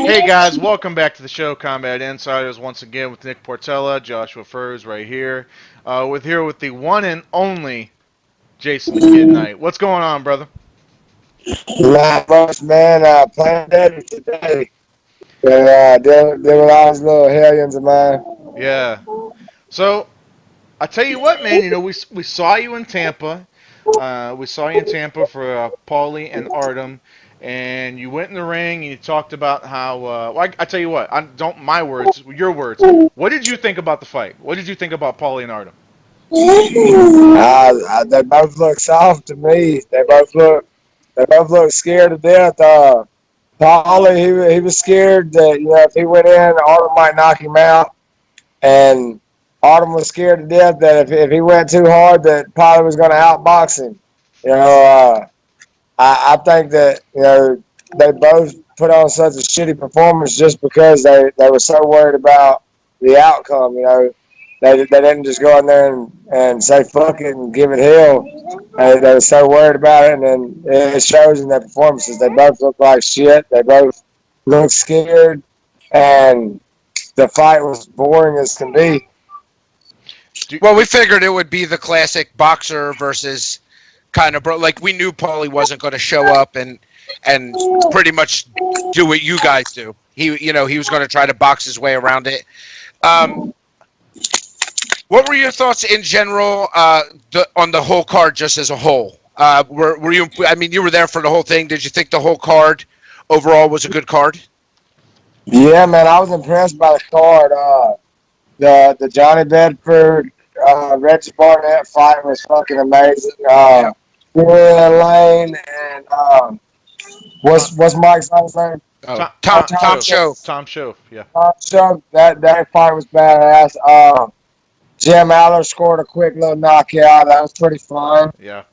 Hey guys, welcome back to the show, Combat Insiders. Once again with Nick Portella, Joshua Furs right here. With the one and only Jason the Kid Knight. What's going on, brother? Not much, man. Playing dead today. And doing all these little hellions of mine. Yeah. So I tell you what, man. We saw you in Tampa. We saw you in Tampa for Paulie and Artem, and you went in the ring and you talked about how. I tell you what. I don't my words, your words. What did you think about the fight? What did you think about Paulie and Artem? They both look soft to me. They both look scared to death. Paulie, he was scared that if he went in, Autumn might knock him out, and Autumn was scared to death that if he went too hard, that Paulie was going to outbox him. I think that they both put on such a shitty performance just because they were so worried about the outcome. They didn't just go in there and say fuck it and give it hell. They were so worried about it, and then it shows in their performances. They both look like shit. They both look scared, and the fight was boring as can be. Well, we figured it would be the classic boxer versus kind of like we knew Paulie wasn't going to show up and pretty much do what you guys do. He was going to try to box his way around it. What were your thoughts in general on the whole card, just as a whole? Were you? I mean, you were there for the whole thing. Did you think the whole card overall was a good card? Yeah, man, I was impressed by the card. The Johnny Bedford Reggie Barnett fight was fucking amazing. Lane and what's Mike's last name? Oh, Tom Show. Tom Show. Yeah. Tom Show. That fight was badass. Jim Aller scored a quick little knockout. That was pretty fun. Yeah.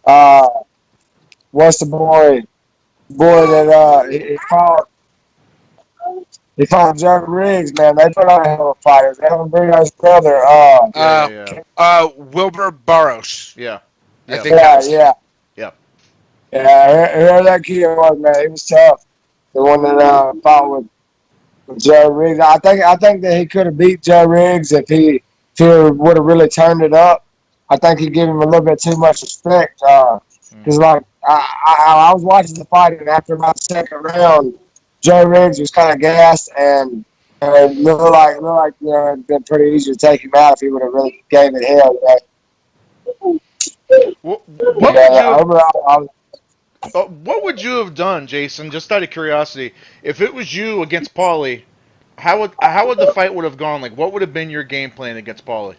What's the boy that he fought? He fought Joe Riggs, man. They put on a hell of a fight. It was Evan Bruno's brother. Wilbur Barros. Yeah. I think Yeah. Whoever that kid was, man, he was tough. The one that fought with Joe Riggs. I think that he could have beat Joe Riggs if he would have really turned it up. I think he gave him a little bit too much respect. Because I was watching the fight, and after about the second round, Joe Riggs was kind of gassed, and it looked like it'd been pretty easy to take him out if he would have really gave it hell. What would you have done, Jason? Just out of curiosity, if it was you against Paulie, how would the fight would have gone? Like, what would have been your game plan against Paulie?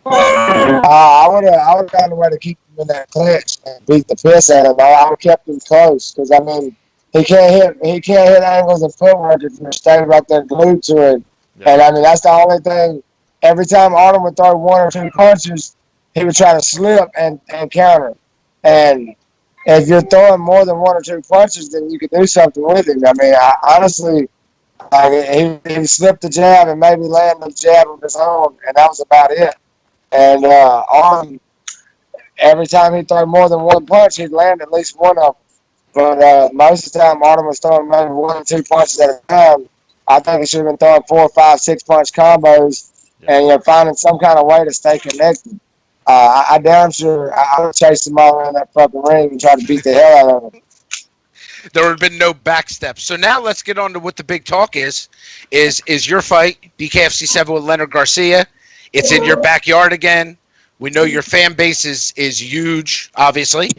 I would have found a way to keep him in that clinch and beat the piss out of him. I would have kept him close because I mean he can't hit angles and footwork if you're staying right there glued to it. Yeah. And I mean that's the only thing. Every time Artem would throw one or two punches, he would try to slip and counter. And if you're throwing more than one or two punches, then you could do something with him. I mean, honestly, he slipped the jab and maybe landed the jab of his own, and that was about it. And Artem, every time he threw more than one punch, he'd land at least one of them. But most of the time, Artem was throwing maybe one or two punches at a time. I think he should have been throwing 4, 5, 6 punch combos and finding some kind of way to stay connected. I damn sure I would chase him all around that fucking ring and try to beat the hell out of him. There would have been no backsteps. So now let's get on to what the big talk is your fight, BKFC 7 with Leonard Garcia. It's in your backyard again. We know your fan base is huge, obviously.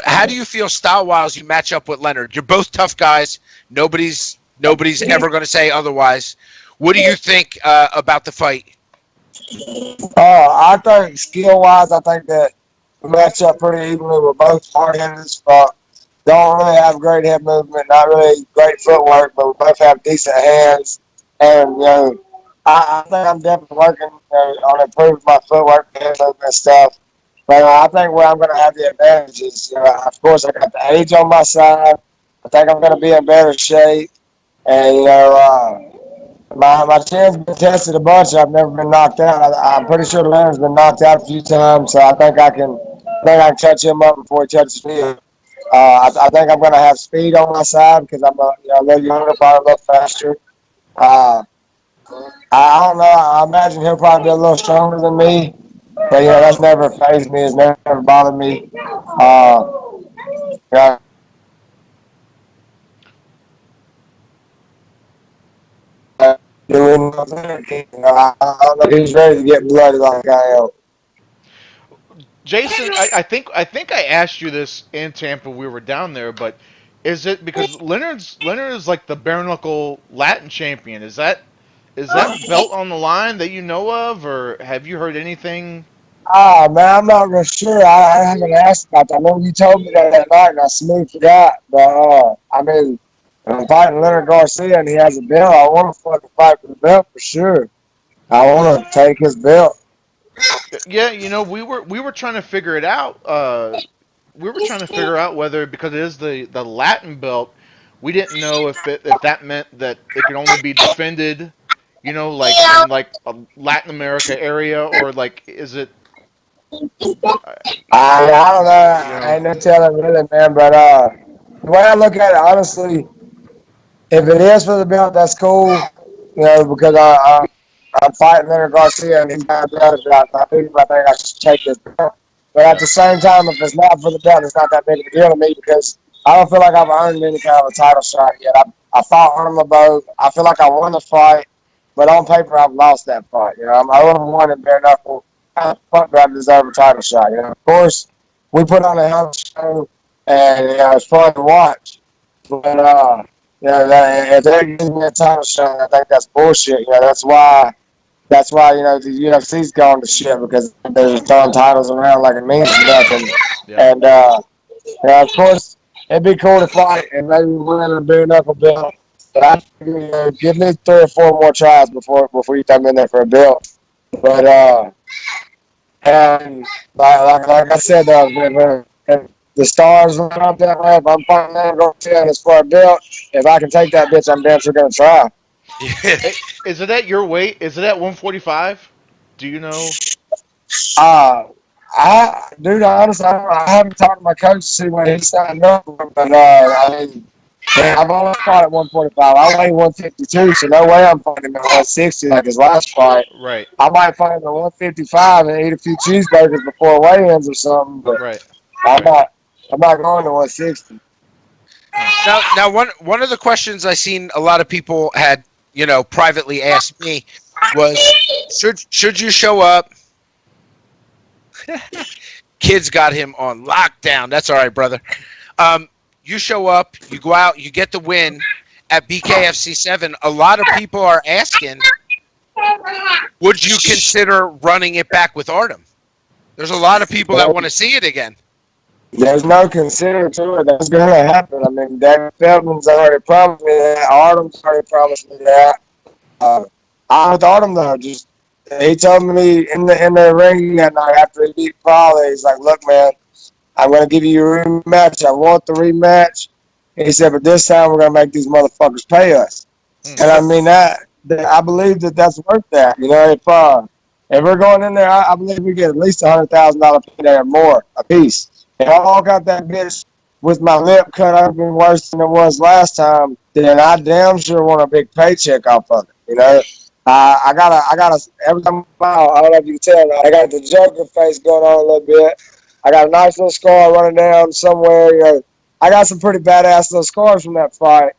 How do you feel style-wise you match up with Leonard? You're both tough guys. Nobody's ever going to say otherwise. What do you think about the fight? I think skill-wise, I think that we match up pretty evenly. We're both hard-headed as fuck. Don't really have great head movement, not really great footwork, but we both have decent hands. And, I think I'm definitely working on improving my footwork and head movement and stuff. But I think where I'm going to have the advantage is, of course, I got the age on my side. I think I'm going to be in better shape. And, my chin's been tested a bunch. I've never been knocked out. I'm pretty sure Leonard's been knocked out a few times, so I think I can touch him up before he touches me. I think I'm going to have speed on my side because I'm a little younger, probably a little faster. Uh, I don't know. I imagine he'll probably be a little stronger than me, but that's never fazed me. It's never bothered me. Yeah, doing nothing. I don't know if he's ready to get bloody like I am. Jason, I think I asked you this in Tampa. We were down there, but is it because Leonard is like the bare knuckle Latin champion? Is that belt on the line that you know of, or have you heard anything? Man, I'm not real sure. I haven't asked about that. I know you told me that night, and I smooth forgot. But I mean, if I'm fighting Leonard Garcia and he has a belt, I want to fucking fight for the belt for sure. I want to take his belt. Yeah, we were trying to figure it out. We were trying to figure out whether because it is the Latin belt, we didn't know if that meant that it could only be defended, like in like a Latin America area, or like is it, uh, I don't know. you I know, ain't no telling really, man. But the way I look at it, honestly, if it is for the belt, that's cool. Because I'm fighting Leonard Garcia and he's got the other belt. I think I should take this belt. But at yeah, the same time, if it's not for the belt, it's not that big of a deal to me because I don't feel like I've earned any kind of a title shot yet. I fought Artem. I feel like I won the fight, but on paper, I've lost that fight. I'm 0-1 in bare knuckle. How the fuck do I deserve a title shot? Of course, we put on a hell of a show, and it's fun to watch. But if they give me a title shot, I think that's bullshit. That's why the UFC's gone to shit because they're just throwing titles around like it means nothing. yeah. And of course, it'd be cool to fight and maybe win a bare knuckle belt. But give me 3 or 4 more tries before you throw me in there for a belt. But and like I said, if the stars line up that way, if I'm fighting that Garcia and it's for a belt, if I can take that bitch, I'm damn sure gonna try. Is it at your weight? Is it at 145? Do you know? Uh, dude, honestly, I haven't talked to my coach to see what he's signed up for, but I mean, man, I've always fought at 145. I weigh 152, so no way I'm fighting at 160 like his last fight. Right, I might fight him at 155 and eat a few cheeseburgers before weigh-ins or something, but right, I'm right. not, I'm not going to 160. Hmm. Now, one of the questions I seen a lot of people had, privately asked me was, should you show up? Kids got him on lockdown. That's all right, brother. You show up, you go out, you get the win at BKFC 7. A lot of people are asking, would you consider running it back with Artem? There's a lot of people that want to see it again. There's no consider to it. That's going to happen. I mean, David Feldman's already promised me that. Artem's already promised me that. I'm with Artem though. Just he told me in the ring that night after he beat Paulie, he's like, "Look, man, I'm gonna give you a rematch. I want the rematch." And he said, "But this time we're gonna make these motherfuckers pay us." Hmm. And I mean that I believe that's worth that. If we're going in there, I believe we get at least $100,000 payday or more a piece. If I walk out that bitch with my lip cut open worse than it was last time, then I damn sure want a big paycheck off of it. Every time I don't know if you can tell, I got the Joker face going on a little bit. I got a nice little scar running down somewhere. I got some pretty badass little scars from that fight.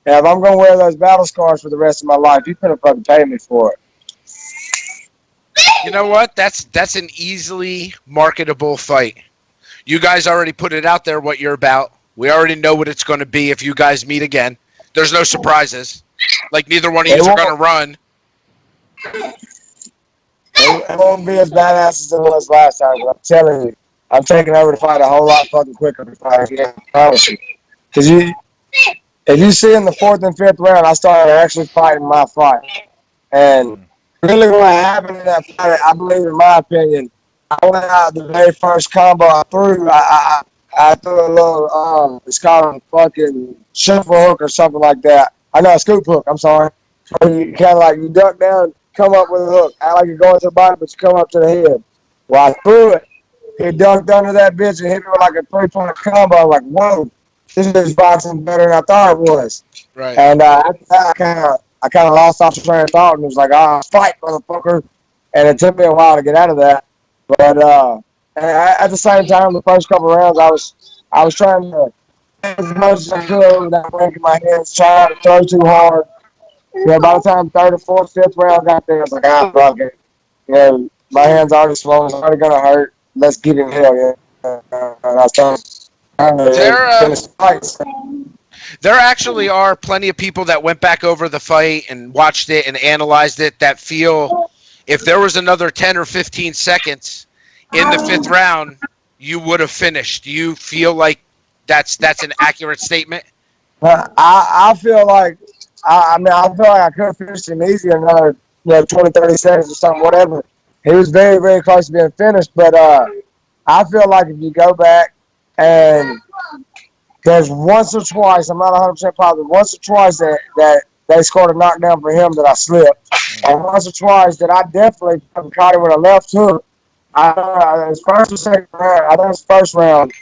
And if I'm going to wear those battle scars for the rest of my life, you couldn't fucking pay me for it. You know what? That's an easily marketable fight. You guys already put it out there what you're about. We already know what it's going to be if you guys meet again. There's no surprises. Like neither one of you are going to run. It won't be as badass as it was last time, but I'm telling you, I'm taking over the fight a whole lot fucking quicker than fight again. I promise you. Because if you see in the 4th and 5th round, I started actually fighting my fight. And Hmm. really what happened in that fight, I believe, in my opinion, I went out the very first combo I threw. I threw a little, it's called a fucking shuffle hook or something like that. I know, a scoop hook, I'm sorry. You kind of like, you duck down, come up with a hook. Act like you're going to the bottom, but you come up to the head. Well, I threw it, He dunked under that bitch and hit me with like a 3-point combo. Like, whoa, this is boxing better than I thought it was. Right. And after that, I kind of lost off the train of thought and was like, fight, motherfucker. And it took me a while to get out of that. But at the same time, the first couple of rounds, I was trying to as much as I could without breaking my hands, trying to throw too hard. By the time third or fourth, fifth round got there, I was like, fuck it. My hands already swollen. It's already gonna hurt. Let's get in here. And I started trying to There, finish fights. there actually are plenty of people that went back over the fight and watched it and analyzed it that feel if there was another 10 or 15 seconds in the fifth round, you would have finished. Do you feel like that's an accurate statement? I feel like I feel like I could have finished him easy another 20, 30 seconds or something, whatever. He was very, very close to being finished, but I feel like if you go back and there's once or twice, I'm not 100% positive, once or twice that they scored a knockdown for him that I slipped, and once or twice that I definitely caught him with a left hook. His first or second round, I think it was first round,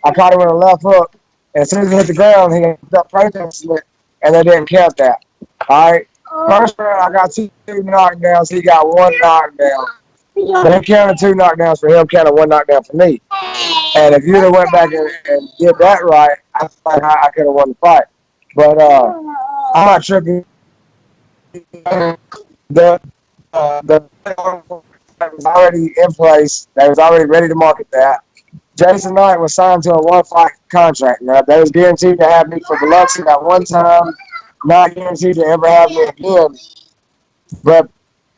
I caught him with a left hook, and as soon as he hit the ground, he ended up protesting it, and they didn't count that. All right? First round, I got two knockdowns, he got one knockdown. They counted two knockdowns for him, counted one knockdown for me. And if you'd have went back and did that right, I feel like I could have won the fight. But I'm not tripping. The was already in place. They was already ready to market that. Jason Knight was signed to a one-fight contract. Now, they was guaranteed to have me for Biloxi that one time, not guaranteed to ever have me again. But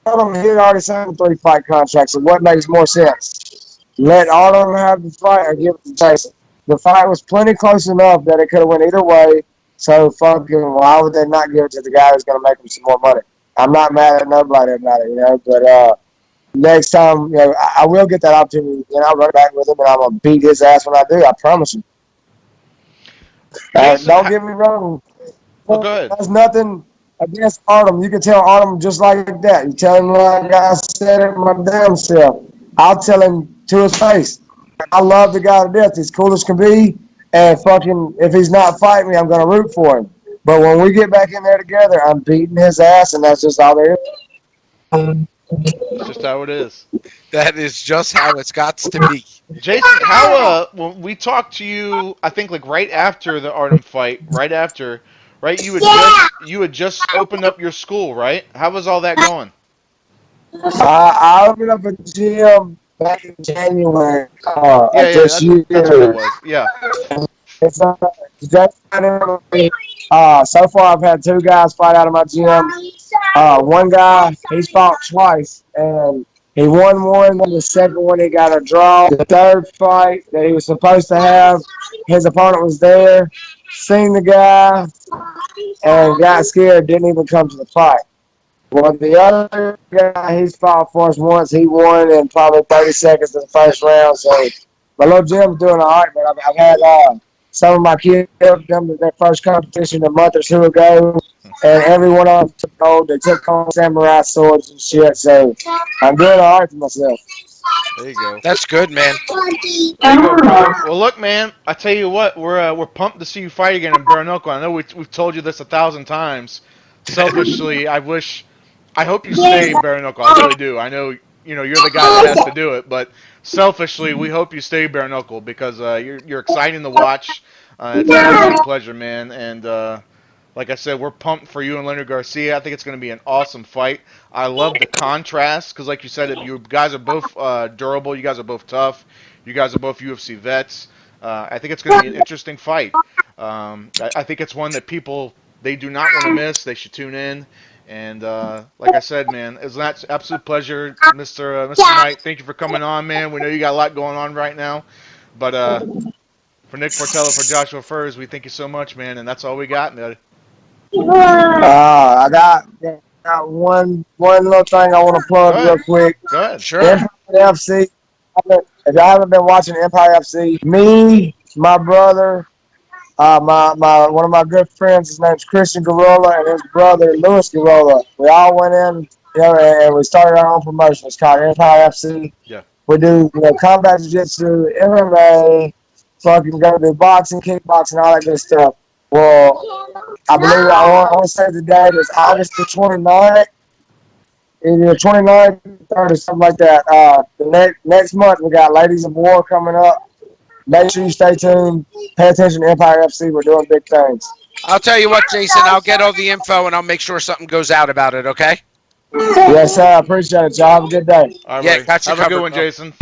he had already signed a 3-fight contract, so what makes more sense? Let all of them have the fight or give it to Jason. The fight was plenty close enough that it could have went either way, so fucking why would they not give it to the guy who's going to make them some more money? I'm not mad at nobody about it, but next time, I will get that opportunity, and I'll run back with him, and I'm going to beat his ass when I do, I promise you. Jason, Don't get me wrong. oh, go ahead. There's nothing against Artem. You can tell Artem just like that. You tell him like I said it my damn self. I'll tell him to his face. I love the guy to death. He's cool as can be. And fucking, if he's not fighting me, I'm going to root for him. But when we get back in there together, I'm beating his ass, and that's just all there is. It's just how it is. That is just how it's got to be. Jason, how when we talked to you, I think like right after the Artem fight, right? You had just opened up your school, right? How was all that going? I opened up a gym back in January of Yeah, this year. that's what it was. Yeah. It's so far, I've had 2 guys fight out of my gym. One guy, he's fought twice, and he won one. And the second one, he got a draw. The third fight that he was supposed to have, his opponent was there, seen the guy, and got scared, didn't even come to the fight. Well, the other guy, he's fought for us once. He won in probably 30 seconds in the first round. So my little gym's doing all right, but I've had some of my kids come to their first competition a month or 2 ago, and every one of them took gold. They took home samurai swords and shit. So I'm doing all right for myself. There you go. That's good, man. There you go, brother. Well, look, man. I tell you what, we're pumped to see you fight again in bare knuckle. I know we've told you this 1,000 times. Selfishly, I hope you stay bare knuckle. I really do. I know you're the guy that has to do it, but selfishly, we hope you stay bare knuckle because you're exciting to watch. It's an absolute pleasure, man. And like I said, we're pumped for you and Leonard Garcia. I think it's going to be an awesome fight. I love the contrast because, like you said, you guys are both durable. You guys are both tough. You guys are both UFC vets. I think it's going to be an interesting fight. I think it's one that people they do not want to miss. They should tune in. And like I said, man, it's an absolute pleasure, Mr. Knight. Thank you for coming on, man. We know you got a lot going on right now, but for Nick Portello, for Joshua Furs, we thank you so much, man. And that's all we got, man. I got one little thing I want to plug real quick. Go ahead. Sure. Empire FC. If y'all haven't been watching Empire FC, me, my brother, my one of my good friends, his name's Christian Garola, and his brother Louis Garola. We all went in, and we started our own promotion. It's called Empire FC. Yeah. We do, combat jiu-jitsu, MMA, fucking go to boxing, kickboxing, all that good stuff. Well, I believe I want to say the date is August the 29th, either 29th, 3rd, or something like that. The next month, we got Ladies of War coming up. Make sure you stay tuned. Pay attention to Empire FC. We're doing big things. I'll tell you what, Jason. I'll get all the info and I'll make sure something goes out about it. Okay? Yes, sir. I appreciate it, y'all. Have a good day. All right, Yeah, buddy. got you Have a good covered, one, bro. Jason.